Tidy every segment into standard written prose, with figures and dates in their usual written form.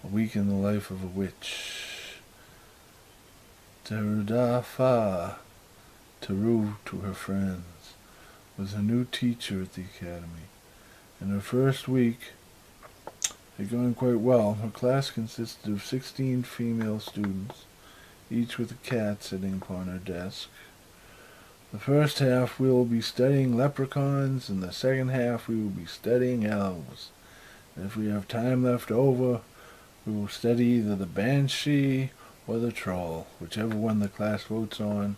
A week in the life of a witch. Terudafa, Teru to her friends, was a new teacher at the academy. In her first week, it going quite well. Her class consisted of 16 female students, each with a cat sitting upon her desk. The first half we will be studying leprechauns, and the second half we will be studying elves. And if we have time left over, we will study either the banshee or the troll, whichever one the class votes on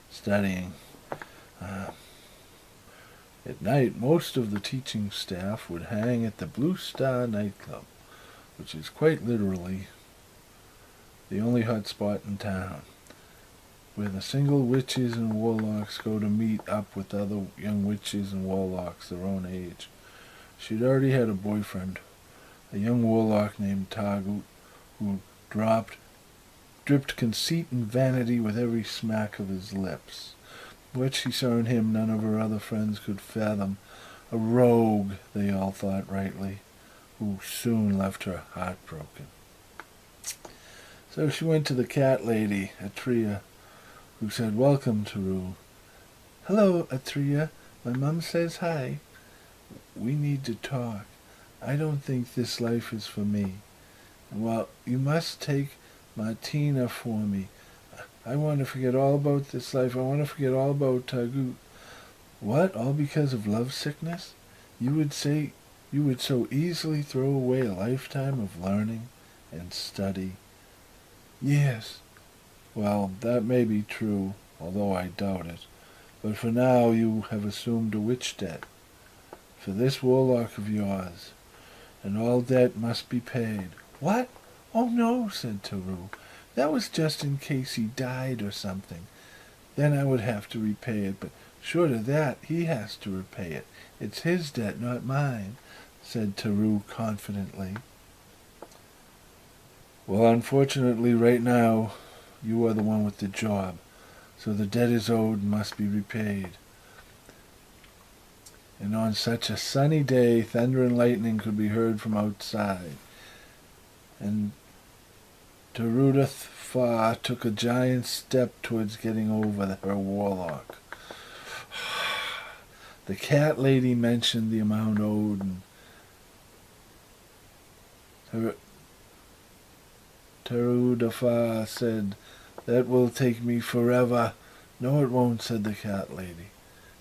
studying. At night, most of the teaching staff would hang at the Blue Star nightclub, which is quite literally the only hot spot in town, where the single witches and warlocks go to meet up with other young witches and warlocks their own age. She'd already had a boyfriend, a young warlock named Tagut, who dripped conceit and vanity with every smack of his lips. What she saw in him none of her other friends could fathom. A rogue, they all thought rightly, who soon left her heartbroken. So she went to the cat lady, Atria, who said, "Welcome, Teru." "Hello, Atria. My mum says hi. We need to talk. I don't think this life is for me. Well, you must take Martina for me. I want to forget all about this life. I want to forget all about Tagut." "What? All because of love sickness? You would so easily throw away a lifetime of learning and study?" "Yes." "Well, that may be true, although I doubt it. But for now you have assumed a witch debt for this warlock of yours, and all debt must be paid." "What? Oh no," said Teru. "That was just in case he died or something. Then I would have to repay it, but short of that, he has to repay it. It's his debt, not mine," said Teru confidently. "Well, unfortunately, right now, you are the one with the job, so the debt is owed and must be repaid." And on such a sunny day, thunder and lightning could be heard from outside, and Terudafa took a giant step towards getting over her warlock. The cat lady mentioned the amount owed, and Terudafa said, "That will take me forever." "No, it won't," said the cat lady.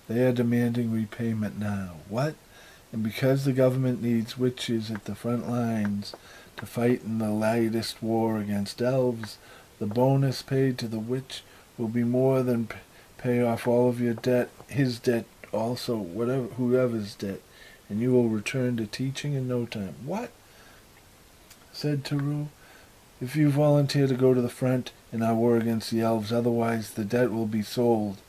"They are demanding repayment now." "What? And because the government needs witches at the front lines to fight in the latest war against elves, the bonus paid to the witch will be more than pay off all of your debt, his debt also, whoever's debt, and you will return to teaching in no time." "What?" said Teru. "If you volunteer to go to the front in our war against the elves, otherwise the debt will be sold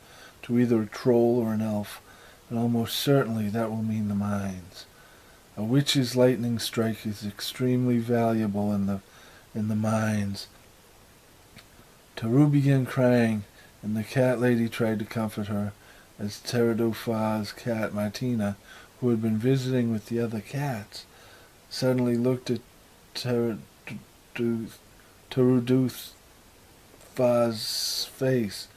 to either a troll or an elf, and almost certainly that will mean the mines. A witch's lightning strike is extremely valuable in the mines." Teru began crying, and the cat lady tried to comfort her, as Terudafa's cat Martina, who had been visiting with the other cats, suddenly looked at Terudafa's face.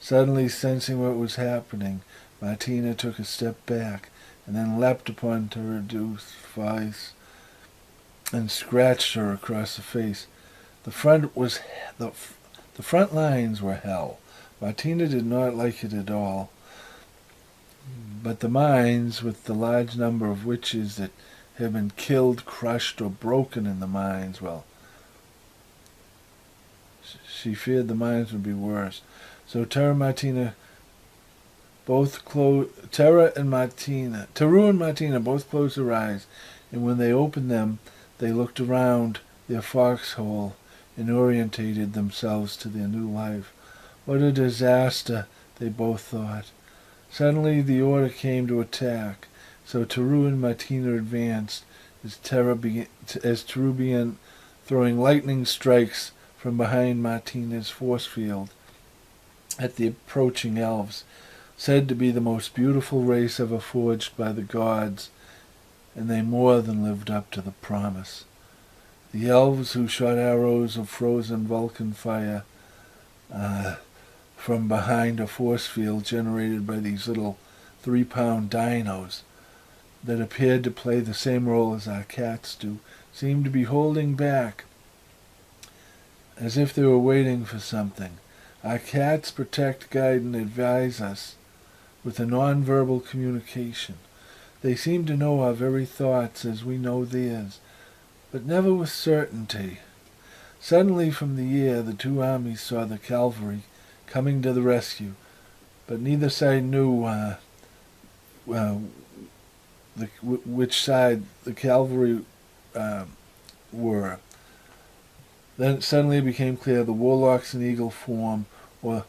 Suddenly sensing what was happening, Martina took a step back, and then leapt upon Terudafa's face and scratched her across the face. The front lines were hell. Martina did not like it at all. But the mines, with the large number of witches that had been killed, crushed, or broken in the mines, well, she feared the mines would be worse. So Teru and Martina both closed their eyes, and when they opened them, they looked around their foxhole and orientated themselves to their new life. What a disaster, they both thought. Suddenly the order came to attack, so Teru and Martina advanced as Teru began throwing lightning strikes from behind Martina's force field at the approaching elves, said to be the most beautiful race ever forged by the gods, and they more than lived up to the promise. The elves who shot arrows of frozen Vulcan fire from behind a force field generated by these little 3-pound dinos that appeared to play the same role as our cats do, seemed to be holding back, as if they were waiting for something. Our cats protect, guide, and advise us with a non-verbal communication. They seem to know our very thoughts as we know theirs, but never with certainty. Suddenly from the air the two armies saw the cavalry coming to the rescue, but neither side knew which side the cavalry were. Then suddenly it became clear the warlocks in eagle form were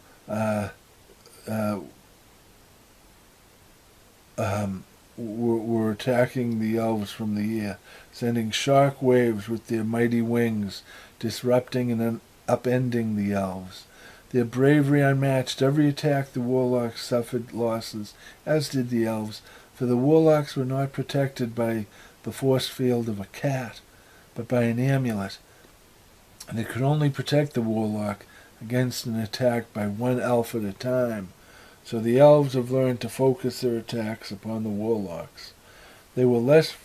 attacking the elves from the air, sending shark waves with their mighty wings, disrupting and upending the elves. Their bravery unmatched. Every attack the warlocks suffered losses, as did the elves, for the warlocks were not protected by the force field of a cat, but by an amulet, and it could only protect the warlock against an attack by one elf at a time. So the elves have learned to focus their attacks upon the warlocks. They were less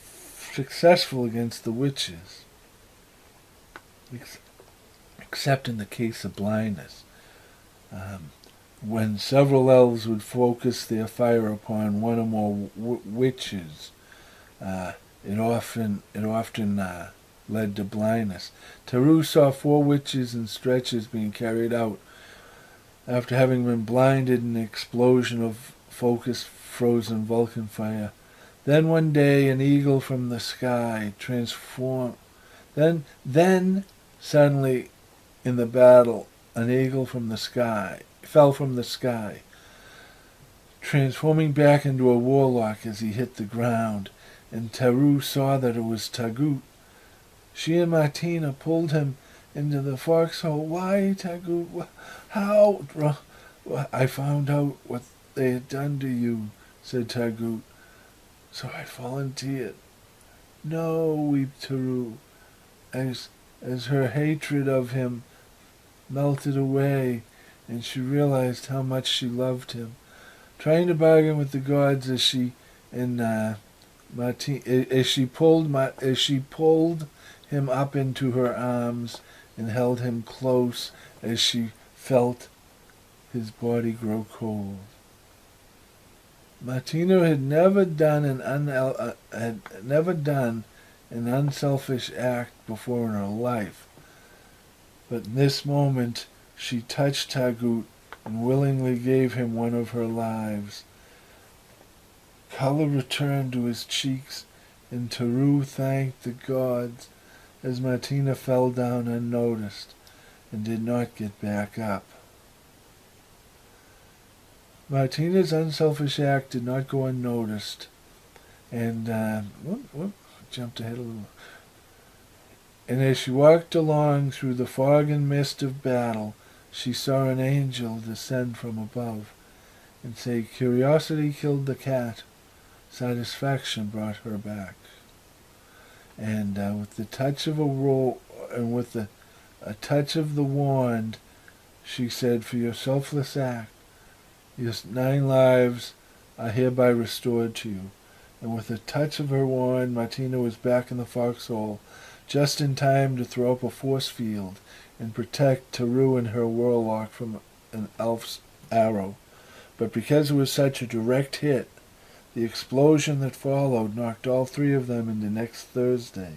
successful against the witches, except in the case of blindness. When several elves would focus their fire upon one or more witches, it often led to blindness. Taru saw 4 witches and stretchers being carried out after having been blinded in an explosion of focused frozen Vulcan fire. Then one day an eagle from the sky transformed. Then suddenly in the battle an eagle from the sky fell from the sky, transforming back into a warlock as he hit the ground, and Taru saw that it was Tagut. She and Martina pulled him into the foxhole. Why, Tagut? How? I found out what they had done to you, said Tagut, so I volunteered. No, wept Taru, as her hatred of him melted away, and she realized how much she loved him. Trying to bargain with the gods as she pulled him up into her arms and held him close as she felt his body grow cold. Martina had never done an unselfish act before in her life, but in this moment she touched Tagut and willingly gave him one of her lives. Color returned to his cheeks, and Taru thanked the gods as Martina fell down unnoticed and did not get back up. Martina's unselfish act did not go unnoticed, and jumped ahead a little. And as she walked along through the fog and mist of battle, she saw an angel descend from above and say, "Curiosity killed the cat. Satisfaction brought her back." And with the touch of a touch of the wand, she said, "For your selfless act, your 9 lives are hereby restored to you." And with a touch of her wand, Martina was back in the foxhole, just in time to throw up a force field and protect Taru and her warlock from an elf's arrow. But because it was such a direct hit, the explosion that followed knocked all 3 of them into next Thursday.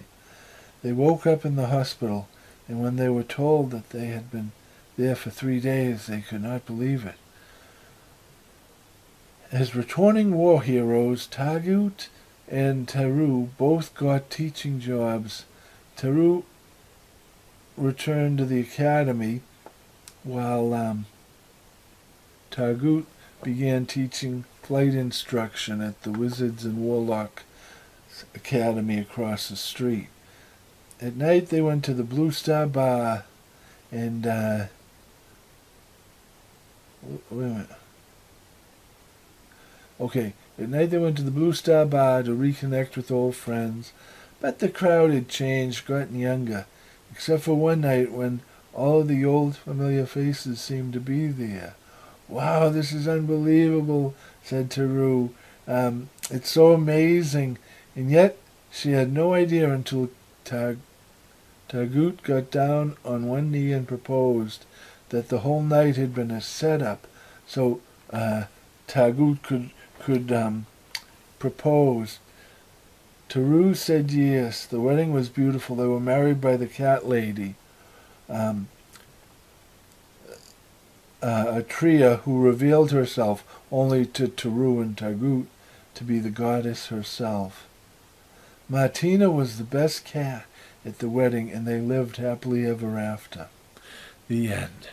They woke up in the hospital, and when they were told that they had been there for 3 days, they could not believe it. As returning war heroes, Tagut and Taru both got teaching jobs. Taru returned to the academy, while Tagut began teaching flight instruction at the Wizards and Warlock Academy across the street. At night they went to the Blue Star Bar and wait a minute. Okay, at night they went to the Blue Star Bar to reconnect with old friends, but the crowd had changed, gotten younger, except for one night when all of the old familiar faces seemed to be there. Wow, this is unbelievable, said Taru. It's so amazing. And yet she had no idea until Tagut got down on one knee and proposed that the whole night had been a setup so Tagut could propose. Taru said yes. The wedding was beautiful. They were married by the cat lady, Atria, who revealed herself only to Taru and Tagut to be the goddess herself. Martina was the best cat at the wedding, and they lived happily ever after. The end.